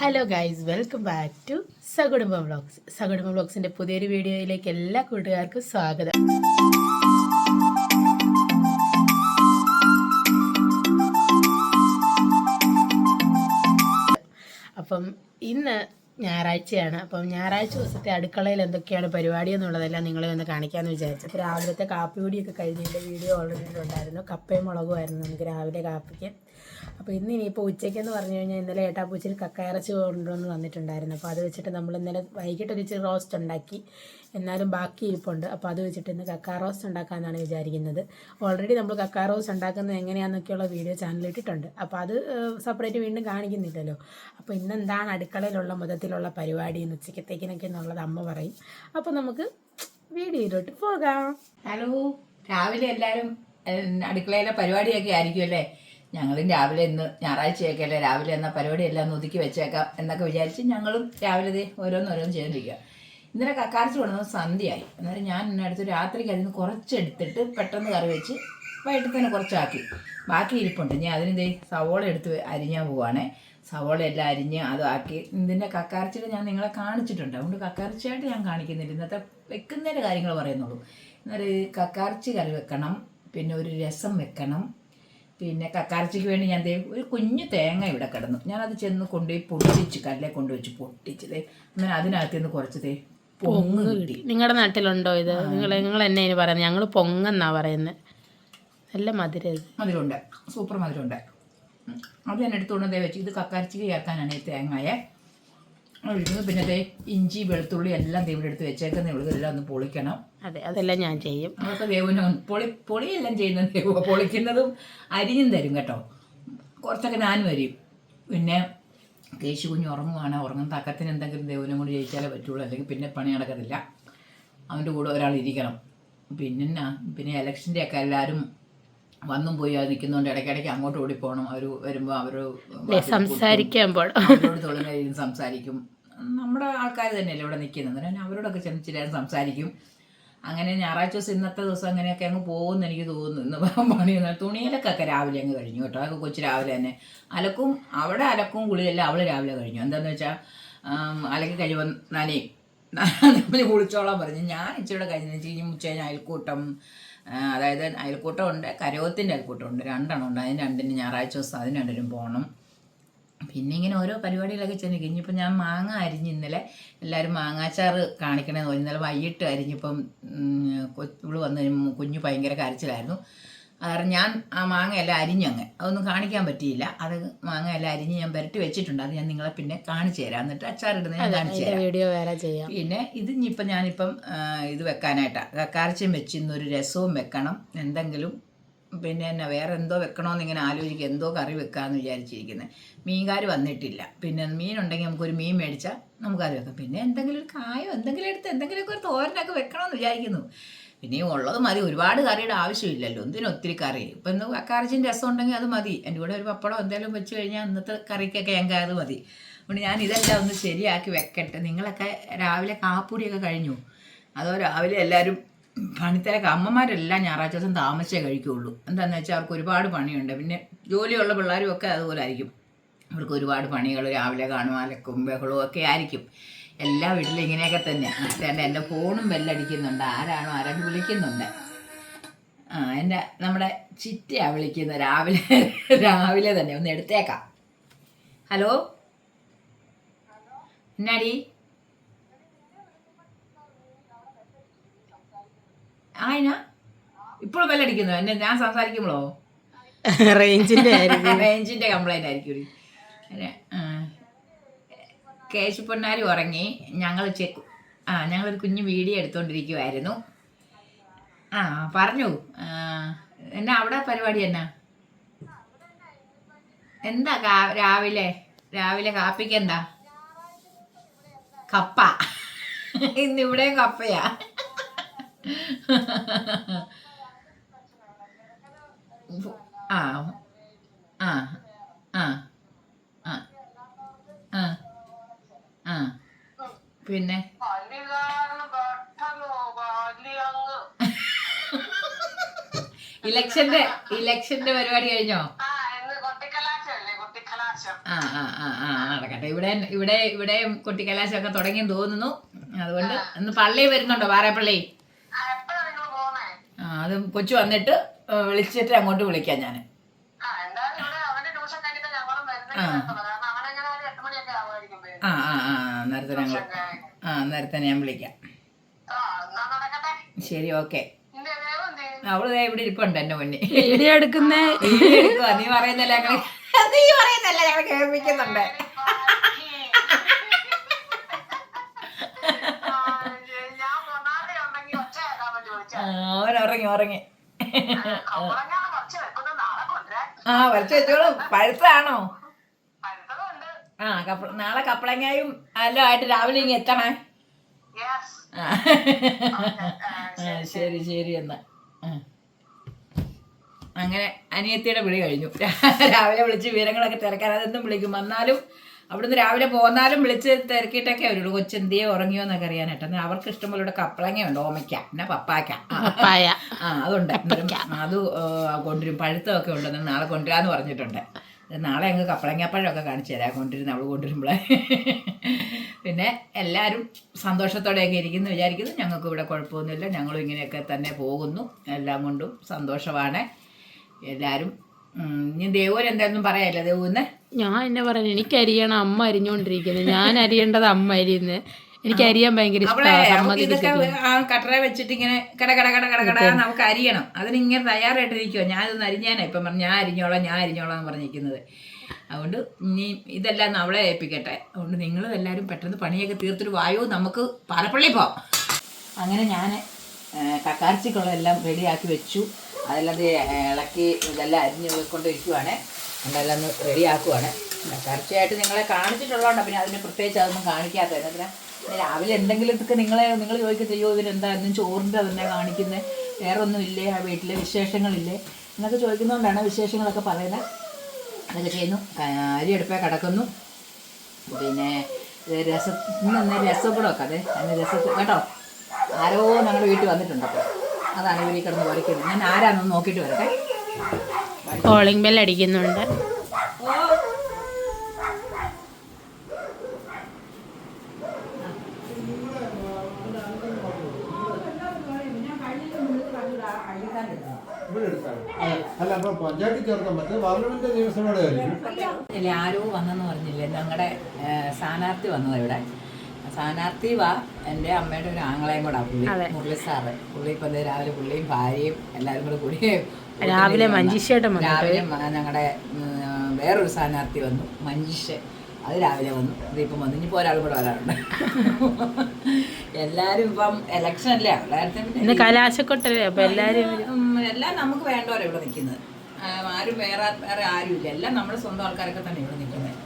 Hello guys, welcome back to Sakudumba vlogs. Sakudumba വ്ളോഗ്സിൻ്റെ പുതിയൊരു വീഡിയോയിലേക്ക് എല്ലാ കൂട്ടുകാർക്കും സ്വാഗതം. അപ്പം ഇന്ന് ഞായറാഴ്ചയാണ്. അപ്പം ഞായറാഴ്ച ദിവസത്തെ അടുക്കളയിൽ എന്തൊക്കെയാണ് പരിപാടി എന്നുള്ളതെല്ലാം നിങ്ങളെ ഒന്ന് കാണിക്കാമെന്ന് വിചാരിച്ചു. അപ്പോൾ രാവിലത്തെ കാപ്പിപൊടിയൊക്കെ കഴിഞ്ഞതിൻ്റെ വീഡിയോ ഓൾറെഡി ഉണ്ടായിരുന്നു. കപ്പയും മുളകുമായിരുന്നു നമുക്ക് രാവിലെ കാപ്പിക്ക്. അപ്പോൾ ഇനിയിപ്പോൾ ഉച്ചയ്ക്കെന്ന് പറഞ്ഞു കഴിഞ്ഞാൽ ഇന്നലെ ഏട്ടാപ്പൂച്ചിൽ കക്കയിറച്ചി കൊണ്ടുവന്ന് വന്നിട്ടുണ്ടായിരുന്നു. അപ്പോൾ അത് വെച്ചിട്ട് നമ്മൾ ഇന്നലെ വൈകിട്ട് ഒരു ഇച്ചിരി റോസ്റ്റ് ഉണ്ടാക്കി, എന്നാലും ബാക്കി ഇരിപ്പുണ്ട്. അപ്പോൾ അത് വെച്ചിട്ട് ഇന്ന് കക്ക റോസ്റ്റ് ഉണ്ടാക്കാമെന്നാണ് വിചാരിക്കുന്നത്. ഓൾറെഡി നമ്മൾ കക്ക റോസ്റ്റ് ഉണ്ടാക്കുന്നത് എങ്ങനെയാണെന്നൊക്കെയുള്ള വീഡിയോ ചാനലിട്ടിട്ടുണ്ട്. അപ്പോൾ അത് സെപ്പറേറ്റ് വീണ്ടും കാണിക്കുന്നില്ലല്ലോ. അപ്പോൾ ഇന്നെന്താണ് അടുക്കളയിലുള്ള മൊത്തത്തിലുള്ള പരിപാടി ഉച്ചയ്ക്കത്തേക്കിനൊക്കെ എന്നുള്ളത് അമ്മ പറയും. അപ്പോൾ നമുക്ക് വീഡിയോയിലോട്ട് പോകാം. ഹലോ, രാവിലെ എല്ലാവരും അടുക്കളയിലെ പരിപാടിയൊക്കെ ആയിരിക്കും അല്ലേ? ഞങ്ങളും രാവിലെ ഇന്ന് ഞായറാഴ്ചയൊക്കെ അല്ലേ, രാവിലെ എന്നാൽ പരിപാടിയെല്ലാം ഒന്ന് ഒതുക്കി വെച്ചേക്കാം എന്നൊക്കെ വിചാരിച്ച് ഞങ്ങളും രാവിലെ ഓരോന്നോരോന്ന് ചെയ്തിരിക്കുക. ഇന്നലെ കക്കാർച്ച് കൊണ്ടുവന്നത് സന്ധ്യയായി. അന്നേരം ഞാൻ അടുത്ത് രാത്രിക്ക് അതിന് കുറച്ചെടുത്തിട്ട് പെട്ടെന്ന് കറി വെച്ച് വൈകിട്ട് തന്നെ കുറച്ചാക്കി. ബാക്കി ഇരിപ്പുണ്ട്. ഞാൻ അതിന് സവോള എടുത്ത് അരിഞ്ഞാൽ പോവുകയാണേ. സവോള എല്ലാം അരിഞ്ഞ് അതാക്കി. ഇതിൻ്റെ കക്കാർച്ചിൽ ഞാൻ നിങ്ങളെ കാണിച്ചിട്ടുണ്ട്, അതുകൊണ്ട് കക്കാർച്ചിയായിട്ട് ഞാൻ കാണിക്കുന്നില്ല. ഇന്നത്തെ വെക്കുന്നതിൻ്റെ കാര്യങ്ങൾ പറയുന്നുള്ളൂ. എന്നാൽ കക്കാർച്ചി കറി വെക്കണം, പിന്നെ ഒരു രസം വെക്കണം, പിന്നെ കക്കാർച്ചിക്ക് വേണ്ടി ഞാൻ ഒരു കുഞ്ഞു തേങ്ങ ഇവിടെ കിടന്നു. ഞാനത് ചെന്ന് കൊണ്ടുപോയി പൊട്ടിച്ച് കല്ലെ കൊണ്ടുവച്ച് പൊട്ടിച്ചത്. അങ്ങനെ അതിനകത്ത് നിന്ന് കുറച്ച് പൊങ്ങ് കിട്ടി. നിങ്ങളുടെ നാട്ടിലുണ്ടോ ഇത്? നിങ്ങൾ എന്നെ ഇനി പറയുന്നത്? ഞങ്ങൾ പൊങ്ങെന്നാ പറയുന്നത്. നല്ല മധുരമുണ്ട്, സൂപ്പർ മധുരമുണ്ട്. അത് ഞാൻ എടുത്തുകൊണ്ട് വെച്ച് ഇത് കക്കാർച്ചിക്ക് ചേർക്കാനാണ് ഈ തേങ്ങയെ ഒഴിക്കുന്നത്. പിന്നെ ഇഞ്ചി വെളുത്തുള്ളി എല്ലാം ഇവിടെ എടുത്ത് വെച്ചേക്കുന്നേ ഉള്ളൂ. ഇതെല്ലാം ഒന്ന് പൊളിക്കണം. അതെ, അതെല്ലാം ഞാൻ ചെയ്യും. അതൊക്കെ ദേവുന് പൊളിയെല്ലാം ചെയ്യുന്നത് ദേവ. പൊളിക്കുന്നതും അരിഞ്ഞും തരും കേട്ടോ. കുറച്ചൊക്കെ ഞാനും അരിയും. പിന്നെ കേശു കുഞ്ഞ് ഉറങ്ങുവാണ്. ഉറങ്ങുന്ന തക്കത്തിന് എന്തെങ്കിലും ദേവനും കൂടി ജയിച്ചാലേ പറ്റുള്ളൂ, അല്ലെങ്കിൽ പിന്നെ പണി നടക്കത്തില്ല. അവൻ്റെ കൂടെ ഒരാൾ ഇരിക്കണം. പിന്നെ ഇലക്ഷൻ്റെയൊക്കെ എല്ലാവരും വന്നും പോയി അത് നിൽക്കുന്നതുകൊണ്ട് ഇടയ്ക്കിടയ്ക്ക് അങ്ങോട്ട് ഓടി പോകണം. അവർ വരുമ്പോൾ അവർ സംസാരിക്കുമ്പോൾ അവരോട് തൊഴിലും സംസാരിക്കും. നമ്മുടെ ആൾക്കാർ തന്നെയല്ലേ ഇവിടെ നിൽക്കുന്നത്. അന്നേരം അവരോടൊക്കെ ചെറിയ സംസാരിക്കും. അങ്ങനെ ഞായറാഴ്ച ദിവസം ഇന്നത്തെ ദിവസം അങ്ങനെയൊക്കെ അങ്ങ് പോകുമെന്ന് എനിക്ക് തോന്നുന്നു. ഇന്ന് പണി തുണിയിലൊക്കെ രാവിലെ അങ്ങ് കഴിഞ്ഞു കേട്ടോ. അതൊക്കെ കൊച്ചു രാവിലെ തന്നെ അലക്കും. അവിടെ അലക്കും കുളിയെല്ലാം അവൾ രാവിലെ കഴിഞ്ഞു. എന്താണെന്ന് വെച്ചാൽ അലക്കി കഴിയുമ്പോൾ നനയും കുളിച്ചോളാൻ പറഞ്ഞു. ഞാൻ ഇച്ചിരി കഴിഞ്ഞെന്ന് വെച്ച് കഴിഞ്ഞാൽ ഉച്ച അയൽക്കൂട്ടം, അതായത് അയൽക്കൂട്ടം ഉണ്ട്, കരയോത്തിൻ്റെ അയൽക്കൂട്ടം ഉണ്ട്, രണ്ടെണ്ണം ഉണ്ട്. അതിന് രണ്ടിന് ഞായറാഴ്ച ദിവസം അതിന് രണ്ടിനും പോകണം. പിന്നെ ഇങ്ങനെ ഓരോ പരിപാടികളൊക്കെ ചെന്ന് കഴിഞ്ഞിപ്പോൾ ഞാൻ മാങ്ങ അരിഞ്ഞ് ഇന്നലെ എല്ലാവരും മാങ്ങാച്ചാറ് കാണിക്കണമെന്ന് പറഞ്ഞു. ഇന്നലെ വൈകിട്ട് അരിഞ്ഞിപ്പം ഇവള് വന്ന് കുഞ്ഞ് ഭയങ്കര കരച്ചിലായിരുന്നു. കാരണം ഞാൻ ആ മാങ്ങയെല്ലാം അരിഞ്ഞങ്ങ് അതൊന്നും കാണിക്കാൻ പറ്റിയില്ല. അത് മാങ്ങയെല്ലാം അരിഞ്ഞ് ഞാൻ പുരട്ടി വെച്ചിട്ടുണ്ട്. അത് ഞാൻ നിങ്ങളെ പിന്നെ കാണിച്ചു തരാം. എന്നിട്ട് അച്ചാറിടുന്നത് ഞാൻ കാണിച്ചു തരാം. വീഡിയോ വേറെ ചെയ്യാം. പിന്നെ ഇത് ഞാനിപ്പം ഇത് വെക്കാനായിട്ടാണ് കക്കാർച്ചയും വെച്ച് ഇന്നൊരു രസവും വെക്കണം എന്തെങ്കിലും. പിന്നെ എന്നാ വേറെ എന്തോ വെക്കണമെന്ന് ഇങ്ങനെ ആലോചിക്കുക. എന്തോ കറി വെക്കാമെന്ന് വിചാരിച്ചിരിക്കുന്നത്. മീൻകാർ വന്നിട്ടില്ല. പിന്നെ മീനുണ്ടെങ്കിൽ നമുക്കൊരു മീൻ മേടിച്ചാൽ നമുക്കത് വെക്കാം. പിന്നെ എന്തെങ്കിലും ഒരു കായോ എന്തെങ്കിലും എടുത്ത് എന്തെങ്കിലുമൊക്കെ ഒരു തോരനൊക്കെ വെക്കണമെന്ന് വിചാരിക്കുന്നു. പിന്നെ ഉള്ളത് മതി, ഒരുപാട് കറിയുടെ ആവശ്യമില്ലല്ലോ. എന്തിനൊത്തിരി കറി. ഇപ്പം ഇന്ന് കക്കാർച്ചിൻ്റെ രസം ഉണ്ടെങ്കിൽ അത് മതി. എൻ്റെ കൂടെ ഒരു പപ്പടം എന്തെങ്കിലും വെച്ച് കഴിഞ്ഞാൽ ഇന്നത്തെ കറിക്കൊക്കെ ഞങ്ങൾക്ക് അത് മതി. അതുകൊണ്ട് ഞാൻ ഇതെല്ലാം ഒന്ന് ശരിയാക്കി വെക്കട്ടെ. നിങ്ങളൊക്കെ രാവിലെ കാപ്പുടിയൊക്കെ കഴിഞ്ഞു? അതോ രാവിലെ എല്ലാവരും പണിത്തിരക്ക്? അമ്മമാരെല്ലാം ഞായറാഴ്ച ദിവസം താമസിച്ചേ കഴിക്കുകയുള്ളൂ. എന്താണെന്ന് വെച്ചാൽ അവർക്ക് ഒരുപാട് പണിയുണ്ട്. പിന്നെ ജോലിയുള്ള പിള്ളേരും ഒക്കെ അതുപോലെ ആയിരിക്കും. അവർക്ക് ഒരുപാട് പണികൾ രാവിലെ കാണും, അലക്കും ബഹളവും ഒക്കെ ആയിരിക്കും. എല്ലാ വീട്ടിലും ഇങ്ങനെയൊക്കെ തന്നെ. എൻ്റെ ഫോണും ബെല്ലടിക്കുന്നുണ്ട്. ആരാണ്ട് വിളിക്കുന്നുണ്ട്. നമ്മുടെ ചിറ്റയാണ് വിളിക്കുന്നത് രാവിലെ തന്നെ. ഒന്ന് എടുത്തേക്കാം. ഹലോ, എന്നാടി? ഇപ്പോഴും ബെല്ലടിക്കുന്നു. ഞാൻ സംസാരിക്കുമ്പോഴോ? റേഞ്ചിൻ്റെ കംപ്ലൈൻ്റ് ആയിരിക്കും. കേശുപ്പൊന്നാരി ഉറങ്ങി. ഞങ്ങളൊരു കുഞ്ഞു വീഡിയോ എടുത്തുകൊണ്ടിരിക്കുമായിരുന്നു. പറഞ്ഞു. എന്നാ അവിടെ പരിപാടി എന്താ രാവിലെ കാപ്പിക്ക് എന്താ? കപ്പ. ഇന്നിവിടെയും കപ്പയാ. ആ ആ ആ ആ ആ ആ പിന്നെ ഇലക്ഷന്റെ പരിപാടി കഴിഞ്ഞോ? നടക്കട്ടെ കേട്ടോ. ഇവിടെ കൊട്ടിക്കലാശമൊക്കെ തുടങ്ങിയെന്ന് തോന്നുന്നു. അതുകൊണ്ട് ഇന്ന് പള്ളി വരുന്നുണ്ടോ? വാരാപ്പള്ളി. അത് കൊച്ചു വന്നിട്ട് വിളിച്ചിട്ട് അങ്ങോട്ട് വിളിക്കാം ഞാൻ. നേരത്തെ ഞാൻ വിളിക്കാം. ശരി, ഓക്കെ. അവള് ഇവിടെ ഇരിപ്പുണ്ട് എന്റെ മുന്നിൽ. വീഡിയോ എടുക്കുന്നേ നീ പറയുന്നല്ല ഞങ്ങൾ കേൾപ്പിക്കുന്നുണ്ട്. അവൻ ഉറങ്ങി. വരച്ച് വെച്ചോളും. പഴുത്താണോ? നാളെ കപ്പളങ്ങായും എല്ലാം ആയിട്ട് രാവിലെ ഇങ്ങ് എത്തണേ. ശരി എന്നാ. അങ്ങനെ അനിയത്തിയുടെ വിളി കഴിഞ്ഞു. രാവിലെ വിളിച്ച് വിവരങ്ങളൊക്കെ തിരക്കാൻ അതെന്നും വിളിക്കും. വന്നാലും അവിടുന്ന് രാവിലെ പോന്നാലും വിളിച്ച് തിരക്കിയിട്ടൊക്കെ അവരോട് കൊച്ചെന്തിയെ ഉറങ്ങിയോ എന്നൊക്കെ അറിയാനായിട്ട്. എന്നാൽ അവർക്ക് ഇഷ്ടംപോലെ ഇവിടെ കപ്പളങ്ങയുണ്ട്, ഓമയ്ക്ക, പിന്നെ പപ്പായ. അതുണ്ട്. അത് കൊണ്ടുവരും. പഴുത്തമൊക്കെ ഉണ്ടെന്ന് നാളെ കൊണ്ടുവരാന്ന് പറഞ്ഞിട്ടുണ്ട്. നാളെ ഞങ്ങൾ കപ്പളങ്ങാപ്പഴമൊക്കെ കാണിച്ചു തരാം കൊണ്ടുവരുന്ന അവൾ കൊണ്ടുവരുമ്പോളെ. പിന്നെ എല്ലാവരും സന്തോഷത്തോടെയൊക്കെ ഇരിക്കുന്നു വിചാരിക്കുന്നു. ഞങ്ങൾക്ക് ഇവിടെ കുഴപ്പമൊന്നുമില്ല. ഞങ്ങളും ഇങ്ങനെയൊക്കെ തന്നെ പോകുന്നു. എല്ലാം കൊണ്ടും സന്തോഷമാണ് എല്ലാവരും. ഇനി ദേവൂര് എന്തായാലും പറയാനില്ല. ദേവൂന്ന് ഞാൻ എന്നെ പറയുന്നത് എനിക്കരിയണം, അമ്മ അരിഞ്ഞോണ്ടിരിക്കുന്നത്. ഞാൻ അരിയേണ്ടത് അമ്മ അരിയുന്നത്. എനിക്ക് അരിയാൻ ഭയങ്കര ഇതൊക്കെ കട്ടറ വെച്ചിട്ട് ഇങ്ങനെ കട നമുക്ക് അരിയണം. അതിനിങ്ങനെ തയ്യാറായിട്ടിരിക്കുവോ. ഞാനിതൊന്ന് അരിഞ്ഞാനാ ഇപ്പം പറഞ്ഞു. ഞാൻ അരിഞ്ഞോളാം എന്ന് പറഞ്ഞിരിക്കുന്നത്. അതുകൊണ്ട് ഇനി ഇതെല്ലാം അവളെ ഏൽപ്പിക്കട്ടെ. അതുകൊണ്ട് നിങ്ങളും എല്ലാവരും പെട്ടെന്ന് പണിയൊക്കെ തീർത്തിട്ട് വായോ, നമുക്ക് പാലപ്പള്ളി പോവാം. അങ്ങനെ ഞാൻ കക്കാർച്ചിക്കുള്ളതെല്ലാം റെഡിയാക്കി വെച്ചു. അതെല്ലാം ഇളക്കി ഇതെല്ലാം അരിഞ്ഞ് കൊണ്ടിരിക്കുവാണ്. അതെല്ലാം ഒന്ന് റെഡിയാക്കുവാണ്. കക്കാർച്ചയായിട്ട് നിങ്ങളെ കാണിച്ചിട്ടുള്ളതുകൊണ്ട് പിന്നെ അതിന് പ്രത്യേകിച്ച് അതൊന്നും കാണിക്കാത്ത. എന്നിട്ട് രാവിലെ എന്തെങ്കിലുമൊക്കെ നിങ്ങൾ ചോദിക്കത്തെയോ ഇവരെന്താ എന്നും ചോറിൻ്റെ തന്നെ കാണിക്കുന്നത്, വേറെ ഒന്നുമില്ലേ, ആ വീട്ടിലെ വിശേഷങ്ങളില്ലേ എന്നൊക്കെ ചോദിക്കുന്നതുകൊണ്ടാണ് വിശേഷങ്ങളൊക്കെ പറയുന്നത്. അതൊക്കെ ചെയ്യുന്നു. അരി അടുപ്പേ കിടക്കുന്നു. പിന്നെ രസം കൂടെ വെക്കാം. അതെ, അതിന് രസത്തിൽ കേട്ടോ ആരോ ഞങ്ങളുടെ വീട്ടിൽ വന്നിട്ടുണ്ട്. അപ്പോൾ അതാണ് ഇവർ ഈ കിടന്ന് കുറയ്ക്കുന്നത്. ഞാൻ ആരാന്നൊന്ന് നോക്കിയിട്ട് വരട്ടെ. കോളിംഗ് ബെൽ അടിക്കുന്നുണ്ട്. ആരോ വന്നെന്ന് പറഞ്ഞില്ലേ, ഞങ്ങളുടെ സ്ഥാനാർത്ഥി വന്നത് ഇവിടെ. സ്ഥാനാർത്ഥി എൻ്റെ അമ്മയുടെ ഒരു ആങ്ങളെയും കൂടെ പുള്ളി, മുരളി സാറ്. പുള്ളി ഇപ്പം രാവിലെ പുള്ളിയും ഭാര്യയും എല്ലാവരും കൂടെ കൂടി രാവിലെ ഞങ്ങളുടെ വേറൊരു സ്ഥാനാർത്ഥി വന്നു, മഞ്ജിഷ്. അത് രാവിലെ വന്നു. ഇതിപ്പം വന്നു. ഇനിയിപ്പോൾ ഒരാൾ കൂടെ വരാറുണ്ട്. എല്ലാവരും ഇപ്പം ഇലക്ഷൻ അല്ലേ, പിന്നെ കലാശക്കൊട്ടല്ലേ, അപ്പം എല്ലാം നമുക്ക് വേണ്ടവരെ ഇവിടെ നിൽക്കുന്നത്. ആരും വേറെ ആരുമില്ല. എല്ലാം നമ്മുടെ സ്വന്തം ആൾക്കാരൊക്കെ തന്നെ ഇവിടെ നിൽക്കുന്നത്.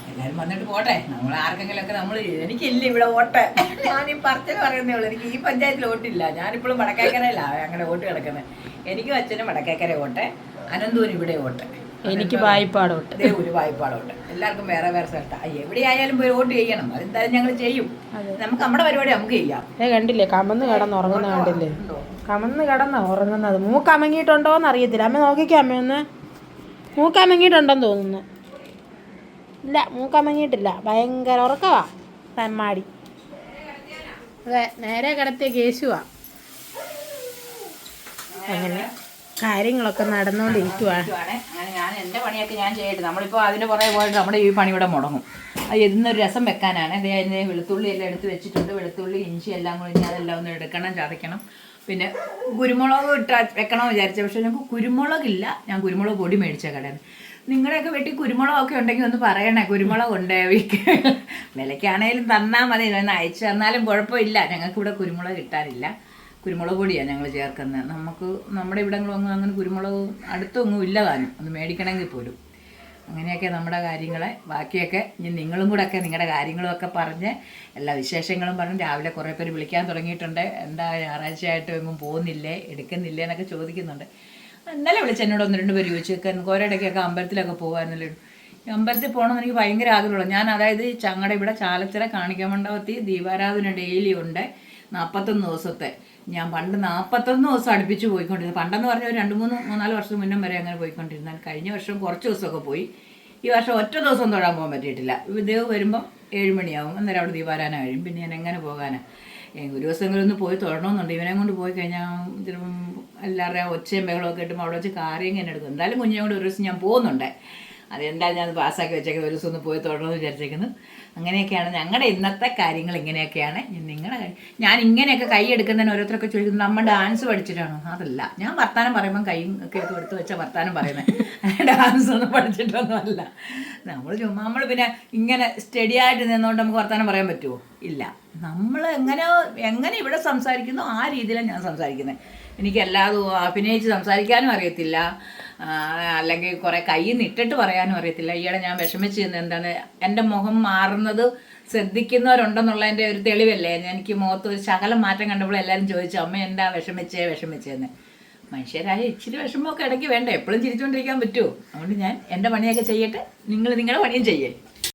എല്ലാവരും വന്നിട്ട് പോട്ടെ. നമ്മൾ ആർക്കെങ്കിലുമൊക്കെ എനിക്കില്ല ഇവിടെ വോട്ട്. ഞാനീ പറയുന്നേ ഉള്ളൂ. എനിക്ക് ഈ പഞ്ചായത്തിൽ വോട്ടില്ല. ഞാനിപ്പോഴും വടക്കേക്കരയിലാണ് അങ്ങനെ വോട്ട് കിടക്കുന്നത്. എനിക്കും അച്ഛനും വടക്കേക്കര വോട്ട്, അനന്തൂര് ഇവിടെ വോട്ട്, എനിക്ക് വായ്പാടോട്ട്, ഒരു വായ്പാടോട്ട്. എല്ലാവർക്കും വേറെ സ്ഥലത്താണ്. എവിടെയായാലും പോയി വോട്ട് ചെയ്യണം. അതെന്തായാലും ഞങ്ങൾ ചെയ്യും. നമുക്ക് നമ്മുടെ പരിപാടി നമുക്ക് ചെയ്യാം. കണ്ടില്ലേ കമന്ന് കിടന്നുറങ്ങുന്ന കണ്ടില്ലേ? കമന്ന് കിടന്നുറങ്ങുന്നത്. മൂക്കമങ്ങിയിട്ടുണ്ടോന്ന് അറിയത്തില്ല. അമ്മ നോക്കിക്കോ. അമ്മയൊന്ന് മൂക്കമങ്ങിയിട്ടുണ്ടെന്ന് തോന്നുന്നു. ഇല്ല, മൂക്കമങ്ങിയിട്ടില്ല. ഭയങ്കര ഉറക്കവാ തമ്മാടി. അതെ, നേരെ കിടത്തിയ കേശുവാ. അങ്ങനെ കാര്യങ്ങളൊക്കെ നടന്നുകൊണ്ടിരിക്കുവാണ്. അങ്ങനെ ഞാൻ എൻ്റെ പണിയൊക്കെ ഞാൻ ചെയ്യട്ടെ. നമ്മളിപ്പോൾ അതിൻ്റെ പുറകെ പോയിട്ട് നമ്മുടെ ഈ പണി ഇവിടെ മുടങ്ങും. അത് ഇന്നൊരു രസം വെക്കാനാണ്. അതിന് വെളുത്തുള്ളി എല്ലാം എടുത്ത് വെച്ചിട്ടുണ്ട്. വെളുത്തുള്ളി ഇഞ്ചി എല്ലാം കൂടി ഇനി അതെല്ലാം ഒന്ന് എടുക്കണം, ചതയ്ക്കണം. പിന്നെ കുരുമുളക് വെക്കണമെന്ന് വിചാരിച്ചത്. പക്ഷേ ഞങ്ങൾക്ക് കുരുമുളകില്ല. ഞാൻ കുരുമുളക് പൊടി മേടിച്ച കടയിൽ. നിങ്ങളുടെയൊക്കെ വീട്ടിൽ കുരുമുളകൊക്കെ ഉണ്ടെങ്കിൽ ഒന്ന് പറയണേ. കുരുമുളക് ഉണ്ട്, വിലയ്ക്കാണേലും തന്നാൽ മതി. ഒന്ന് അയച്ചു തന്നാലും കുഴപ്പമില്ല. ഞങ്ങൾക്കിവിടെ കുരുമുളക് കിട്ടാനില്ല. കുരുമുളക് പൊടിയാണ് ഞങ്ങൾ ചേർക്കുന്നത്. നമുക്ക് നമ്മുടെ ഇവിടങ്ങളൊന്നും അങ്ങനെ കുരുമുളക് അടുത്തൊന്നും ഇല്ല താനും, ഒന്ന് മേടിക്കണമെങ്കിൽ പോലും. അങ്ങനെയൊക്കെ നമ്മുടെ കാര്യങ്ങളെ. ബാക്കിയൊക്കെ ഇനി നിങ്ങളും കൂടെ ഒക്കെ നിങ്ങളുടെ കാര്യങ്ങളുമൊക്കെ പറഞ്ഞ് എല്ലാ വിശേഷങ്ങളും പറഞ്ഞ് രാവിലെ കുറേ പേര് വിളിക്കാൻ തുടങ്ങിയിട്ടുണ്ട്. എന്താ ഞായറാഴ്ചയായിട്ട് എങ്ങും പോകുന്നില്ലേ, എടുക്കുന്നില്ലേ എന്നൊക്കെ ചോദിക്കുന്നുണ്ട്. ഇന്നലെ വിളിച്ച് എന്നോട് 1-2 പേര് ചോദിച്ചു, കോരയിടയ്ക്കൊക്കെ അമ്പലത്തിലൊക്കെ പോകുമായിരുന്നല്ലോ. അമ്പലത്തിൽ പോകണമെന്ന് എനിക്ക് ഭയങ്കര ആഗ്രഹമുള്ളൂ. ഞാൻ അതായത് ഞങ്ങളുടെ ഇവിടെ ചാലച്ചിറ കാണിക്കാൻ മണ്ഡപത്തിൽ ദീപാരാധന ഡെയിലി ഉണ്ട് 41 ദിവസത്തെ. ഞാൻ പണ്ട് 41 ദിവസം അടുപ്പിച്ച് പോയിക്കൊണ്ടിരുന്നത്. പണ്ടെന്ന് പറഞ്ഞാൽ ഒരു 2-3-4 വർഷം മുന്നേ വരെ അങ്ങനെ പോയിക്കൊണ്ടിരുന്നാൽ. കഴിഞ്ഞ വർഷം കുറച്ച് ദിവസമൊക്കെ പോയി. ഈ വർഷം ഒറ്റ ദിവസം തൊഴാൻ പോകാൻ പറ്റിയിട്ടില്ല. ദേവ് വരുമ്പം 7 മണിയാവും, അന്നേരം അവിടെ ദീപാരാധന കഴിയും. പിന്നെ ഞാൻ എങ്ങനെ പോകാനാണ്? ഒരു ദിവസമെങ്കിലും ഒന്ന് പോയി തൊഴണമെന്നുണ്ട്. ഇവനെ കൊണ്ട് പോയി കഴിഞ്ഞാൽ ചിലപ്പം എല്ലാവരുടെയും ഒച്ചയും ബഹളമൊക്കെ ഇട്ടുമ്പോൾ അവിടെ വെച്ച് കാര്യം എന്നെ എടുക്കും. എന്തായാലും കുഞ്ഞിനെ കൊണ്ട് ഒരു ദിവസം ഞാൻ പോകുന്നുണ്ട്. അതെന്തായാലും ഞാൻ പാസ്സാക്കി വെച്ചേക്കുന്നത്, ഒരു ദിവസം ഒന്ന് പോയി തൊഴണമെന്ന് വിചാരിച്ചേക്കുന്നു. അങ്ങനെയൊക്കെയാണ് ഞങ്ങളുടെ ഇന്നത്തെ കാര്യങ്ങൾ. ഇങ്ങനെയൊക്കെയാണ് നിങ്ങളുടെ ഞാൻ ഇങ്ങനെയൊക്കെ കൈ എടുക്കുന്നതിന് ഓരോരുത്തരൊക്കെ ചോദിക്കുന്നത് നമ്മൾ ഡാൻസ് പഠിച്ചിട്ടാണോ? അതല്ല, ഞാൻ വർത്താനം പറയുമ്പം കൈ ഒക്കെ എടുത്ത് വെച്ചാൽ വർത്താനം പറയുന്നത്, ഡാൻസ് ഒന്നും പഠിച്ചിട്ടൊന്നുമല്ല. നമ്മൾ പിന്നെ ഇങ്ങനെ സ്റ്റഡി ആയിട്ട് നിന്നുകൊണ്ട് നമുക്ക് വർത്താനം പറയാൻ പറ്റുമോ? ഇല്ല. നമ്മൾ എങ്ങനെ ഇവിടെ സംസാരിക്കുന്നോ ആ രീതിയിലാണ് ഞാൻ സംസാരിക്കുന്നത്. എനിക്ക് എല്ലാതും അഭിനയിച്ച് സംസാരിക്കാനും അറിയത്തില്ല, അല്ലെങ്കിൽ കുറേ കയ്യിൽ നിന്നിട്ടിട്ട് പറയാനും അറിയത്തില്ല. ഈയിടെ ഞാൻ വിഷമിച്ച് എന്താണ് എൻ്റെ മുഖം മാറുന്നത് ശ്രദ്ധിക്കുന്നവരുണ്ടെന്നുള്ളതിൻ്റെ ഒരു തെളിവല്ലേ. എനിക്ക് മുഖത്ത് ഒരു ശകലം മാറ്റം കണ്ടപ്പോൾ എല്ലാവരും ചോദിച്ചു, അമ്മ എന്താ വിഷമിച്ചേന്ന്. മനുഷ്യരായ ഇച്ചിരി വിഷമമൊക്കെ ഇടയ്ക്ക് വേണ്ട, എപ്പോഴും ചിരിച്ചുകൊണ്ടിരിക്കാൻ പറ്റുമോ? അതുകൊണ്ട് ഞാൻ എൻ്റെ പണിയൊക്കെ ചെയ്യട്ടെ, നിങ്ങൾ നിങ്ങളുടെ പണിയും ചെയ്യേ.